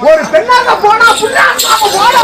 ஒரு பெண்ணாக போனா போனா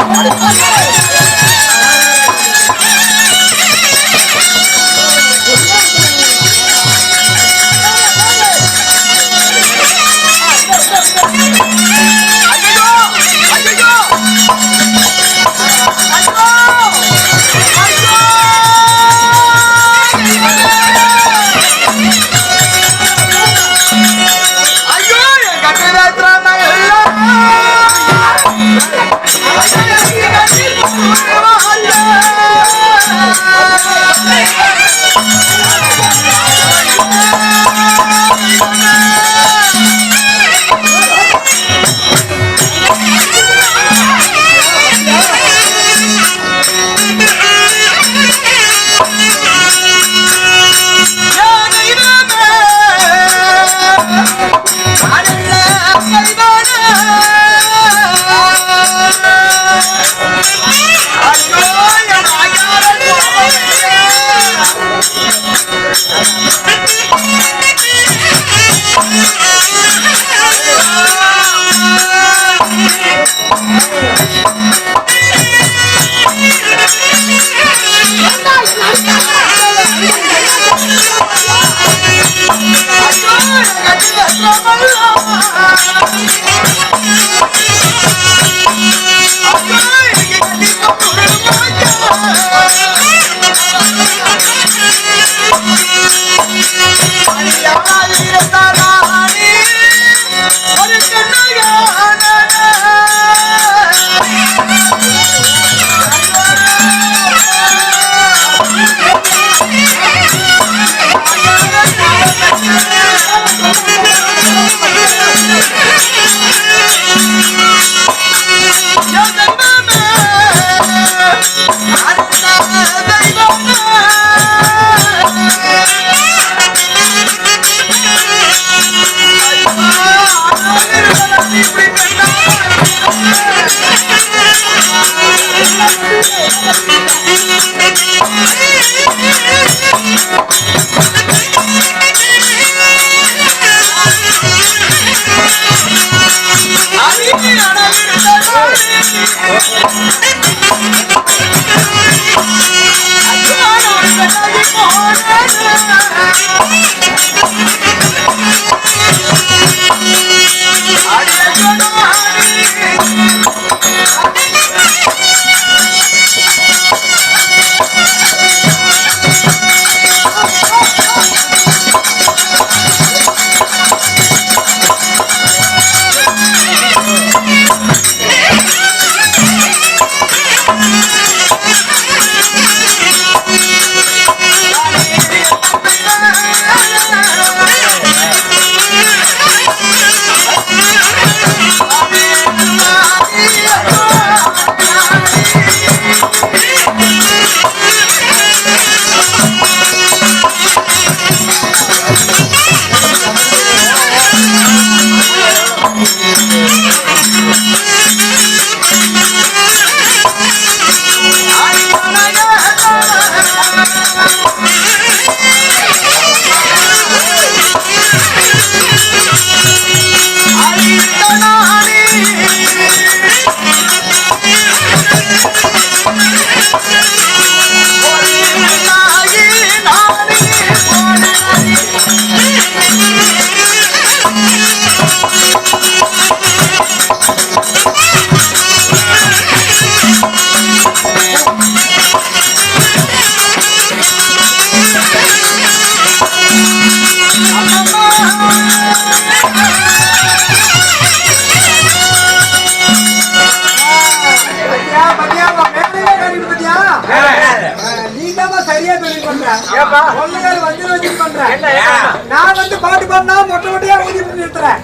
நான் வந்து பாட்டு பண்ணா மொட்டை மொட்டையா ஊதி நிறுத்துறேன்.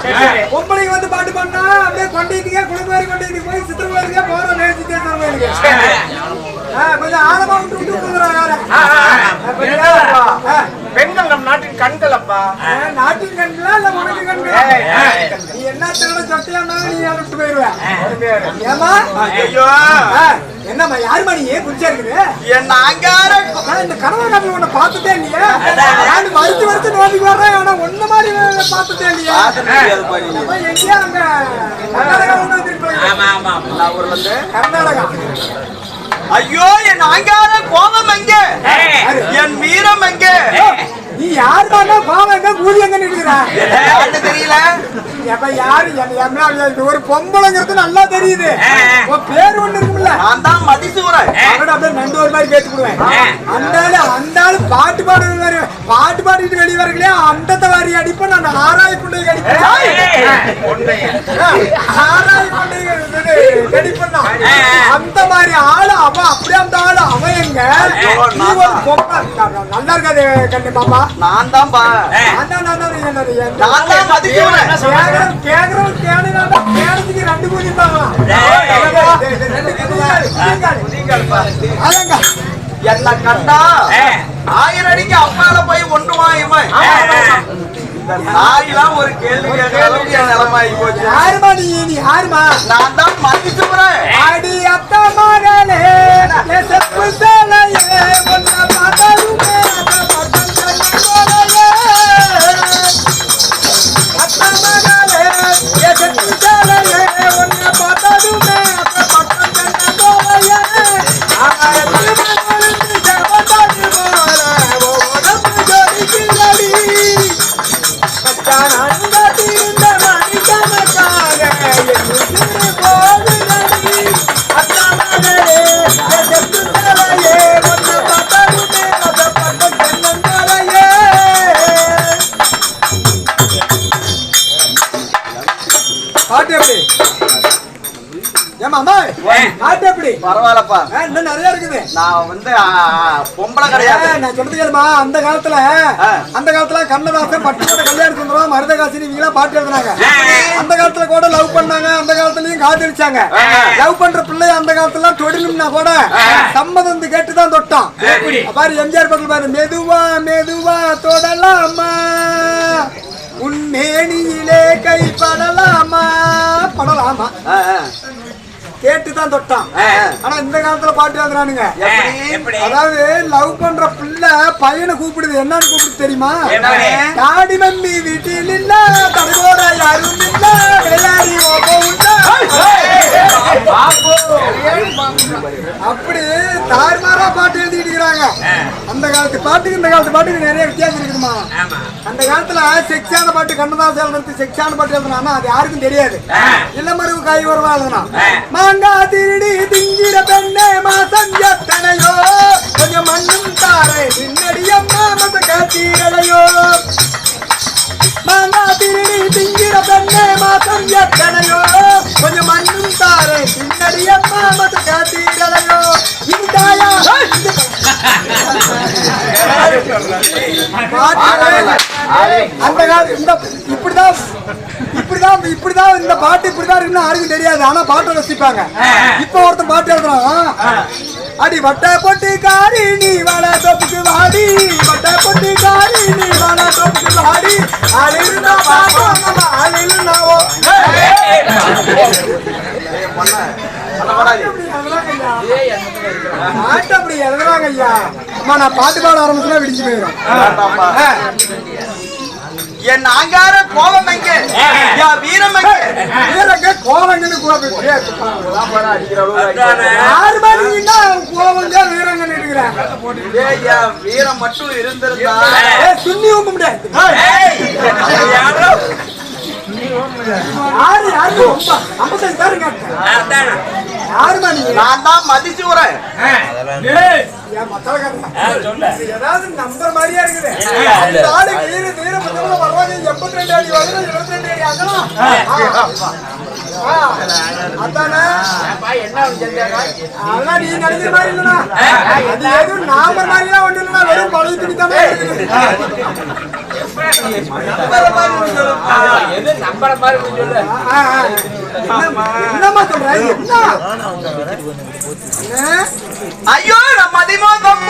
பொம்பளைக்கு வந்து பாட்டு பண்ணா அப்படியே கொண்டைக்கு குளிர்வாரி கொண்டைக்கு போய் சித்திரவாரிக்கே போறோம். நேசித்தே கொஞ்சம் ஆழமா விட்டு விட்டு பெண்கள் நம் நாட்டின் கண்கள் அப்பா. நாட்டின் கண்களா இல்ல உனக்கு கண்கள்? நீ என்ன திருட சொட்டியா நீ விட்டு போயிருவேன். ஏமா என்னம்மா யாருமா நீ புரிச்சா இருக்குது? இந்த கனவா காட்டில் உன்னை பார்த்துட்டே இல்லையா? மறுத்து மறுத்து நோக்கி வர்றேன். ஆனா ஒண்ணு மாதிரி பார்த்ததே இல்லையா? எங்கேயா அங்க கர்நாடகா. ஐயோ என் ஆங்கார கோபம் எங்க, என் வீரம் எங்க? நீ யாரு தானே கோபம் எங்க கூலி எங்க நிற்கிறா தெரியல. யாரு ஒரு பொம்பளைங்கிறது நல்லா தெரியுது. உன் பேர் ஒண்ணு இருக்குல்ல, நான் தான் மதிசூரன். அப்படியே நண்டு ஒரு மாதிரி கேட்டுக்கிடுவேன். அந்த ஆளு பாட்டு பாடுறது, பாட்டு பாடிட்டு வெளியே வரலையே அந்த வாரி அடிப்பேன். நான் ஆராய் கொண்டை கடிப்பேன், ஆராய் கொண்டை கடிப்பேன். அந்த மாதிரி ஆளு அவன், அப்படியே அந்த ஆளு அவன் எங்க? நீ ஒரு பொம்பளை நல்லா இருக்காது கண்ணு பாப்பா. நான் தான் கேக்குறதுக்கு ரெண்டு கூதிப்பாங்க. என்ன கண்டா 1000 அடிக்கு அப்பால போய் ஒன்றுமா இவன் நாயெல்லாம் ஒரு கேள்வி கேட்க நிலமாயி போச்சு. யாருமா நீ? நீ யாருமா? நான் தான் மதிச்சுறேன். அடி அத்த மகளே செப்பு சேலையே ஒன்ன பார்த்ததுமே அத்த மகளே செப்பு சேலையே ஒன்ன பார்த்ததுமே பட்டம் கண்ண போலையே பரவாயில்லப்பா, இன்னும் நிறைய இருக்குது. நான் வந்து பொம்பளை கிடையாது. நான் சொல்றது கேளுமா, அந்த காலத்துல கண்ணதாசன் பட்டுக்கோட்டை கல்யாண சுந்தரம் மருதகாசினி இவங்க பாட்டு எழுதுனாங்க. அந்த காலத்துல கூட லவ் பண்ணாங்க, அந்த காலத்துலயும் காதலிச்சாங்க. லவ் பண்ற பிள்ளைய அந்த காலத்துல தொழிலும்னா கூட சம்மதம் கேட்டுதான் தொட்டான். பாரு எம்ஜிஆர் பக்கத்துல பாரு, மெதுவா மெதுவா தொடலாமா உன்மேனியிலே கை படலாமா படலாமா கேட்டுதான் தொட்டான். ஆனா இந்த காலத்துல பாட்டு எழுதுறானுங்க. அதாவது லவ் பண்ற பிள்ளை பையனை கூப்பிடுது, என்னன்னு கூப்பிடுது தெரியுமா? தாடி மம்மி வீட்டில் இல்ல, தடவோட யாரும் இல்ல, விளையாடி அப்படி தார்மாரா பாட்டு எழுதிட்டு இருக்கிறாங்க. அந்த காலத்து பாட்டுக்கு இந்த காலத்து பாட்டுக்கு நிறைய வித்தியாசம் இருக்குமா? அந்த காலத்துல செக்ஸான பாட்டு கண்ணதாசன் எழுதுறது, செக்ஸான பாட்டு எழுதுனா அது யாருக்கும் தெரியாது. இளமருவு காய் வருவா எழுதுனா மாங்கா திருடி திங்கிற பெண்ணே மாசம் எத்தனையோ கொஞ்சம் மண்ணும் தாரை பின்னடியம்மா மத காத்தீரையோ. மாங்கா திருடி திங்கிற பெண்ணே மாசம் எத்தனையோ கொஞ்சம் மண்ணும் தாரை பின்னடியம்மா மத காத்தீரையோ. இந்தாயா அந்த காலத்து இப்படிதான் இந்த பாட்டு இப்படிதான் இருக்குன்னு யாருக்கும் தெரியாது. ஆனா பாட்டை ரசிப்பாங்க. இப்ப ஒருத்தன் பாட்டு எழுதுறான், அடி வட்ட பொட்டி காரி நீ வாழ தொப்புக்கு வாடி, வட்ட பொட்டி காரி நீ வாழ தொப்புக்கு வாடி, அழிருந்தா பாப்போம் அழிருந்தாவோ. பாட்டு அப்படி எழுதுறாங்க ஐயா. அம்மா நான் பாட்டு பாட ஆரம்பிச்சுனா விடிச்சு போயிடும். என் ஆங்கார கோபம் எங்க, வீரம் எங்க? கோவங்கன்னு வீரங்கன்னு இருக்கிறேன். வீரம் மட்டும் இருந்திருந்தா சுண்ணி ஊம்ப முடியாது. நான் தான் மதிச்சுறேன். ஏதாவது நம்பர் மாதிரியா இருக்குது. வருவாங்க 82 அடி வரும், 22 அடி ஆகலாம். அதெல்லாம் நீ நினைக்கிற மாதிரி இல்லைன்னா அது எதுவும் நாம மாதிரிலாம் ஒண்ணு இல்லைன்னா வெறும் பழைய துணி தானே இருக்குது. என்னம்மா சொல்ற? ஐயோ நம்ம அதிமோகம்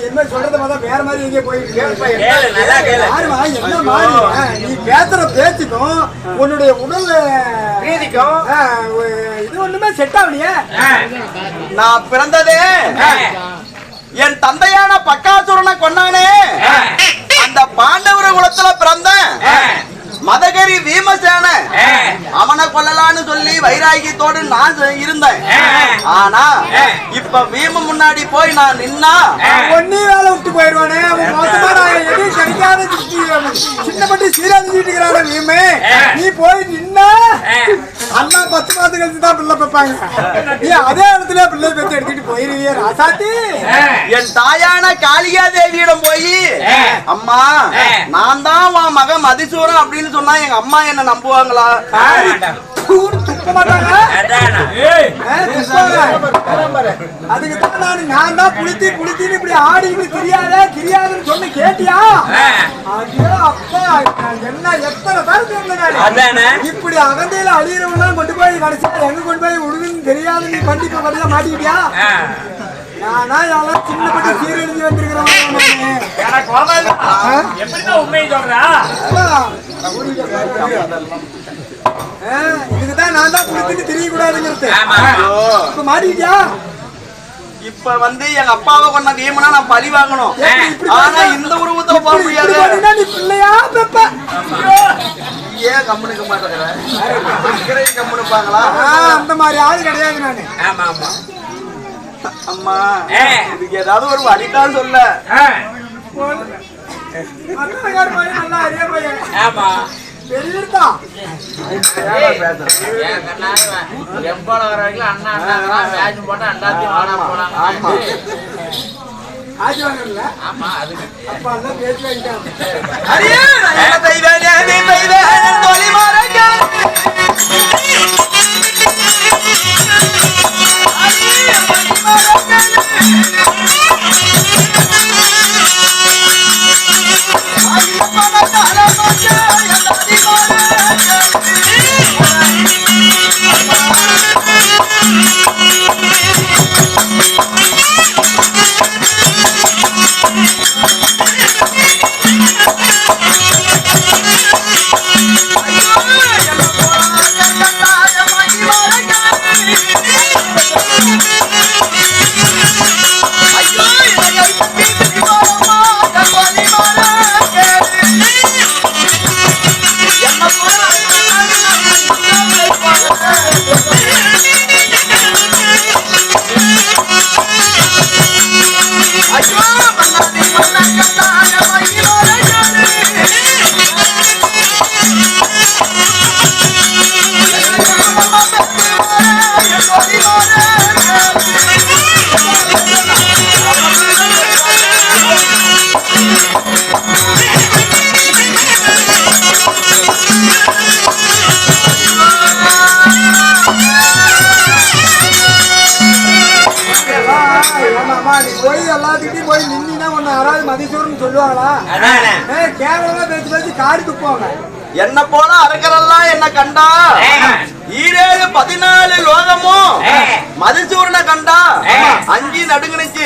என்ன சொல்றது வேற மாதிரி எங்கே போயிட்டு நீ பேசுற பேச்சுக்கும் உன்னுடைய உடல் ரீதிக்கும் இது ஒண்ணுமே செட் ஆகலையே. நான் பிறந்ததே என் தந்தையான பக்காசுரனை கொண்டானே அந்த பாண்டவர குலத்துல பிறந்த மதகரி பீமசேன அவனை கொல்லலான்னு சொல்லி வைராகியத்தோடு நான் இருந்தேன். ஆனா இப்ப பீம முன்னாடி போய் நான் நின்னா ஒன்னே வேலை விட்டு போயிடுவானே. அவன் மோசமான எதுவும் கிடைக்காத சின்னப்பட்டு சீராதிக்கிறான பீமே. நீ போய் நின்னா அண்ணா 10 மாதம் கழிச்சு தான் பிள்ளை பெப்பாங்க. நீ அதே இடத்துல பிள்ளை பெற்று எடுத்துட்டு போயிருவியே ராசாத்தி. என் தாயான காளிகா தேவியிடம் போய் அம்மா நான் தான் உன் மகன் மதிசூரன் அப்படின்னு சொன்னா எங்க அம்மா என்ன நம்புவாங்களா? துப்ப மாட்டாங்க. அதுக்கு தான் நான் தான் புளித்தி புளித்தின்னு இப்படி ஆடின்னு தெரியாதுன்னு சொல்லி கேட்டியா? அப்பா என்ன எத்தனை பேர் இப்படி அகந்தையில அழியிறவங்க கொண்டு போய் கடைசியா எங்க கொண்டு போய் விடுதுன்னு தெரியாது. நீ கண்டிப்பா படியா மாட்டிக்கிட்டியா? நானா யாரும் சின்னப்பட்டு சீரழிஞ்சு வந்திருக்கிறேன். இதுக்குதான் நான் தான் குளித்துட்டு தெரியக்கூடாதுங்கிறது. இப்ப மாட்டிக்கிட்டியா? இப்ப வந்து எங்க அப்பாவை கொண்ட கேம்னா நான் பழி வாங்கணும். ஆனா இந்த உருவத்துல போக முடியாது. நீ பிள்ளையா பெப்ப ஏன் கம்முனுக்க மாட்டேங்கிற கம்முனுப்பாங்களா? அந்த மாதிரி ஆள் கிடையாது நானு. அம்மா இதுக்கு ஏதாவது ஒரு வழிதான் சொல்ல. நல்லா அறிய பையன். பெரியதா எவ்வளவு வர வரைக்கும் அண்ணா அண்ணா பேட்ச் போட்டா எல்லாத்தையும் ஆனா போனாங்க. ஆமா அதுக்கு அப்ப எல்லாம் பேச்சு வாங்கிட்டாங்க. சொல்லுவாங்களா? கேவலமா பேசி பேசி காரி துப்புவாங்க. என்ன போல அரக்கரெல்லாம் என்ன கண்டா 14 லோகமும் மதிசூரனை கண்டா அங்கி நடுங்குனுச்சு.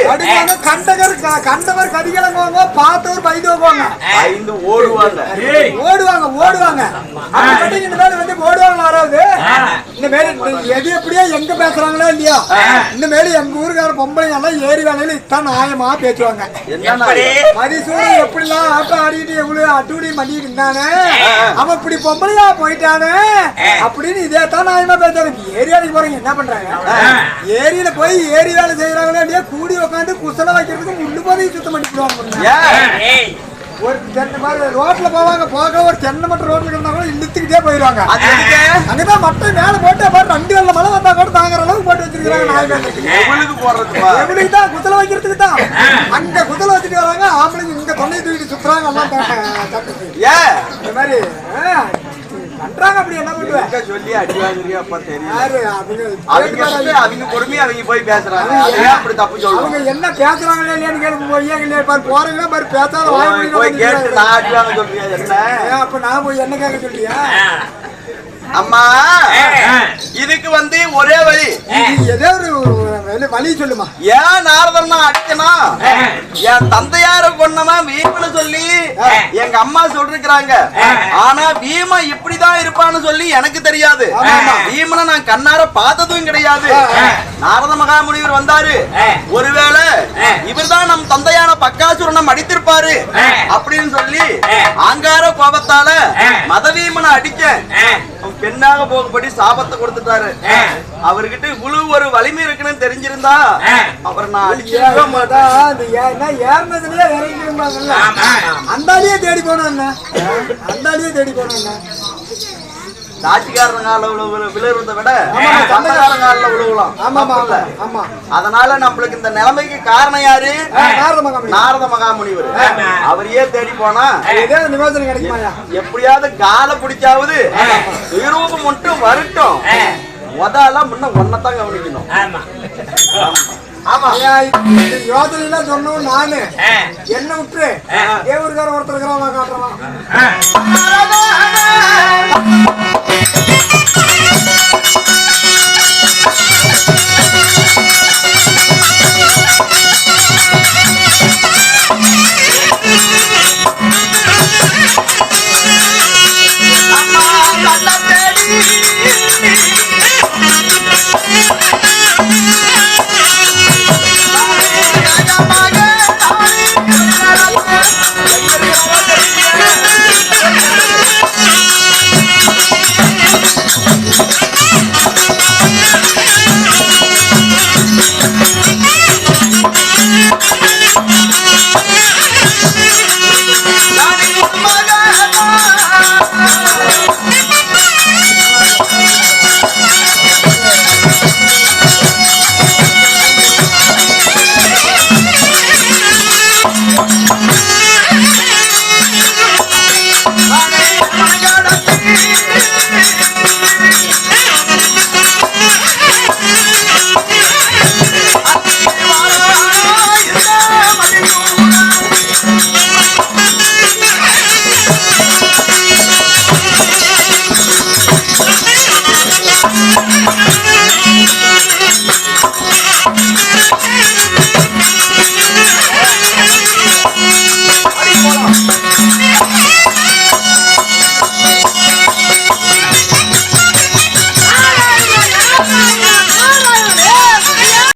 கண்டவர் கதிகலங்குவாங்க, பார்த்தவர் பைதுவாங்க, 5 ஓடுவாங்க ஓடுவாங்க. இந்த மேல வந்து ஓடுவாங்க. யாராவது இந்த மேல எது எப்படியோ எங்க பேசுறாங்களோ இல்லையா, இந்த மேல எங்க ஊருக்கார பொம்பளைங்க எல்லாம் ஏரி வேலையில இத்தான் நியாயமா பேசுவாங்க. மதிசூரன் எப்படிலாம் ஆட்டம் ஆடிட்டு எவ்வளவு அட்டுடி பண்ணிட்டு இருந்தானே, அவன் இப்படி பொம்பளையா போயிட்டானே அப்படின்னு இதே தான் நியாயமா பேசுறாங்க. ஏரியாவுக்கு போறீங்க என்ன பண்றாங்க? ஏரியில போய் ஏரி வேலை செய்யறாங்களோ இல்லையா, கூடி உட்காந்து குசல வைக்கிறதுக்கு முள்ளு போதையும் சுத்தம் பண்ணிடுவாங்க. ஒரு தென்னை மாதிரி ரோட்ல போவாங்க, போக ஒரு தென்னை மட்டும் ரோட்ல இருந்தா கூட இழுத்துக்கிட்டே போயிடுவாங்க. அங்கதான் மட்டும் மேல போட்டு 2 வெள்ள மழை வந்தா கூட தாங்குற அளவுக்கு போட்டு வச்சிருக்காங்க. எவ்வளவுக்கு தான் குசல வைக்கிறதுக்கு தான் அங்க குசல வச்சுட்டு வராங்க. ஆம்பளைங்க இங்க தொண்டை தூக்கிட்டு சுத்துறாங்க. இந்த மாதிரி பண்றாங்க. அப்படி என்ன பண்ணுவாங்க சொல்லி அடி வாங்குறியா அப்ப தெரியும். அவங்க பொறுமையா அவங்க போய் பேசுறாங்க. அப்படி தப்பு சொல்லுவாங்க. அவங்க என்ன பேசுறாங்களே இல்லையான்னு கேட்டு போறீங்கன்னா பாரு பேசாத போய் கேட்டு நான் அடி வாங்க சொல்றியா? என்ன அப்ப நான் போய் என்ன கேட்க சொல்றியா? அம்மா இதுக்கு வந்து ஒரே வழி, ஏதோ ஒரு வழி சொல்லுமா. ஏன் நாரதன் அடிக்கனா என் தந்தையார கொன்னவன் வீமன்னு சொல்லி எங்க அம்மா சொல்லிருக்கிறாங்க. ஆனா பீமா இப்படிதான் இருப்பான்னு சொல்லி எனக்கு தெரியாது. பீமனை நான் கண்ணார பார்த்ததும் கிடையாது. நாரத மகாமுனிவர் வந்தாரு, ஒருவேளை இவர்தான் நம் தந்தையான பக்காசுரனை மடித்திருப்பாரு அப்படின்னு சொல்லி ஆங்கார கோபத்தால மதவீமனை அடிக்க பெண்ணாக போகப்படி சாபத்தை கொடுத்துட்டாரு. அவர்கிட்ட இவ்வளவு ஒரு வலிமை இருக்குன்னு தெரிஞ்சிருந்தா அவர் நான் அடிச்சிருக்க மாட்டேன். ஏறினதுலயே இறங்கிருந்தாங்கல்ல, அந்தாலியே தேடி போனோம். அந்தாலியே தேடி போனோம். சாட்சிக்காரங்கால விழுறத விட சொந்தக்காரங்கால விழுவலாம். அதனால நம்மளுக்கு இந்த நிலைமைக்கு காரணம் யாரு? நாரத மகாமுனிவர். அவரையே தேடி போனா எப்படியாவது காலை பிடிச்சாவது விரூபம் மட்டும் வரட்டும். முதலாம் முன்ன ஒன்னதான் கவனிக்கணும். யோசனை எல்லாம் சொன்னோம். நானு என்ன விட்டுரு தேவருக்கார ஒருத்தர் காட்டுறான்.